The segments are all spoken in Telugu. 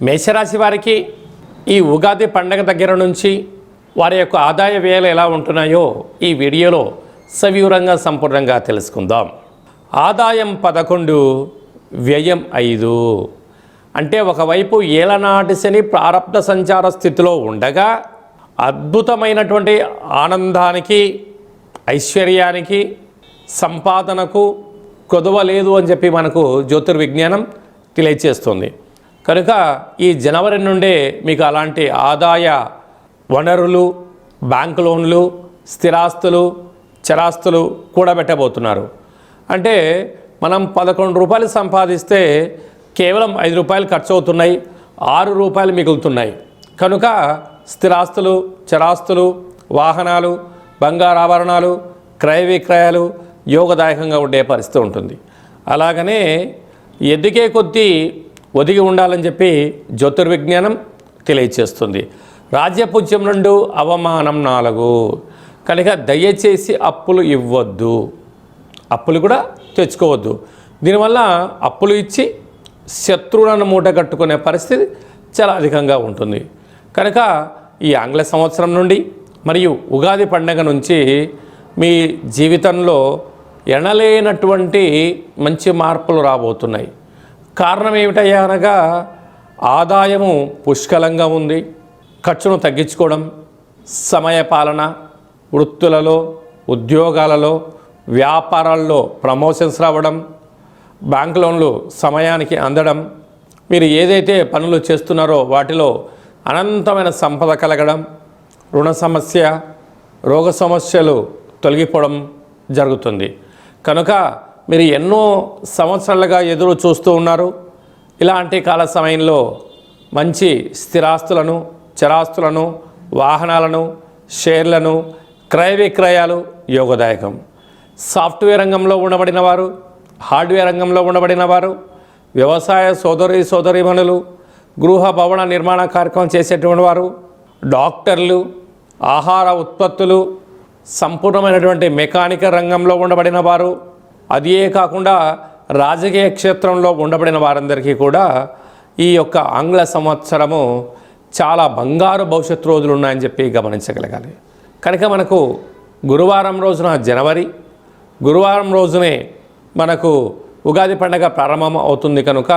మేషరాశి వారికి ఈ ఉగాది పండగ దగ్గర నుంచి వారి యొక్క ఆదాయ వ్యయాలు ఎలా ఉంటున్నాయో ఈ వీడియోలో సవివరంగా సంపూర్ణంగా తెలుసుకుందాం. ఆదాయం 11, వ్యయం 5. అంటే ఒకవైపు ఏలనాటి శని ప్రారబ్ధ సంచార స్థితిలో ఉండగా అద్భుతమైనటువంటి ఆనందానికి, ఐశ్వర్యానికి, సంపాదనకు కొదవలేదు అని చెప్పి మనకు జ్యోతిర్విజ్ఞానం తెలియచేస్తుంది. కనుక ఈ జనవరి నుండే మీకు అలాంటి ఆదాయ వనరులు, బ్యాంకు లోన్లు, స్థిరాస్తులు, చరాస్తులు కూడబెట్టబోతున్నారు. అంటే మనం 11 రూపాయలు సంపాదిస్తే కేవలం 5 రూపాయలు ఖర్చు అవుతున్నాయి, 6 రూపాయలు మిగులుతున్నాయి. కనుక స్థిరాస్తులు, చరాస్తులు, వాహనాలు, బంగారాభరణాలు, క్రయ విక్రయాలు యోగదాయకంగా ఉండే పరిస్థితి ఉంటుంది. అలాగనే ఎదిగే కొద్దీ ఒదిగి ఉండాలని చెప్పి జ్యోతిర్విజ్ఞానం తెలియచేస్తుంది. రాజ్యపూజ్యం 2, అవమానం 4. కనుక దయచేసి అప్పులు ఇవ్వద్దు, అప్పులు కూడా తెచ్చుకోవద్దు. దీనివల్ల అప్పులు ఇచ్చి శత్రువులను మూట కట్టుకునే పరిస్థితి చాలా అధికంగా ఉంటుంది. కనుక ఈ ఆంగ్ల సంవత్సరం నుండి మరియు ఉగాది పండుగ నుంచి మీ జీవితంలో ఎనలేనటువంటి మంచి మార్పులు రాబోతున్నాయి. కారణం ఏమిటయ్యా అనగా ఆదాయము పుష్కలంగా ఉంది, ఖర్చును తగ్గించుకోవడం, సమయపాలన, వృత్తులలో, ఉద్యోగాలలో, వ్యాపారాల్లో ప్రమోషన్స్ రావడం, బ్యాంక్ లోన్లు సమయానికి అందడం, మీరు ఏదైతే పనులు చేస్తున్నారో వాటిలో అనంతమైన సంపద కలగడం, రుణ సమస్య, రోగ సమస్యలు తొలగిపోవడం జరుగుతుంది. కనుక మీరు ఎన్నో సంవత్సరాలుగా ఎదురు చూస్తూ ఉన్నారు. ఇలాంటి కాల సమయంలో మంచి స్థిరాస్తులను, చరాస్తులను, వాహనాలను, షేర్లను, క్రయ విక్రయాలు యోగదాయకం. సాఫ్ట్వేర్ రంగంలో ఉండబడిన వారు, హార్డ్వేర్ రంగంలో ఉండబడిన వారు, వ్యవసాయ సోదరీమణులు, గృహ భవన నిర్మాణ కార్యక్రమం చేసేటువంటి వారు, డాక్టర్లు, ఆహార ఉత్పత్తులు, సంపూర్ణమైనటువంటి మెకానికల్ రంగంలో ఉండబడిన వారు, అదే కాకుండా రాజకీయ క్షేత్రంలో ఉండబడిన వారందరికీ కూడా ఈ యొక్క ఆంగ్ల సంవత్సరము చాలా బంగారు భవిష్యత్తు రోజులు ఉన్నాయని చెప్పి గమనించగలగాలి. కనుక మనకు గురువారం రోజున జనవరి, గురువారం రోజునే మనకు ఉగాది పండుగ ప్రారంభం అవుతుంది. కనుక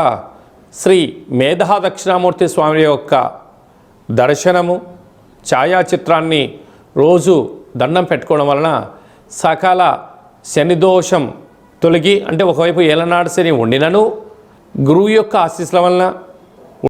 శ్రీ మేధా దక్షిణామూర్తి స్వామి యొక్క దర్శనము, ఛాయాచిత్రాన్ని రోజు దండం పెట్టుకోవడం వలన సకల శనిదోషం తొలగి, అంటే ఒకవైపు ఏలనాడు శని ఉండినను గురువు యొక్క ఆశీస్సుల వలన,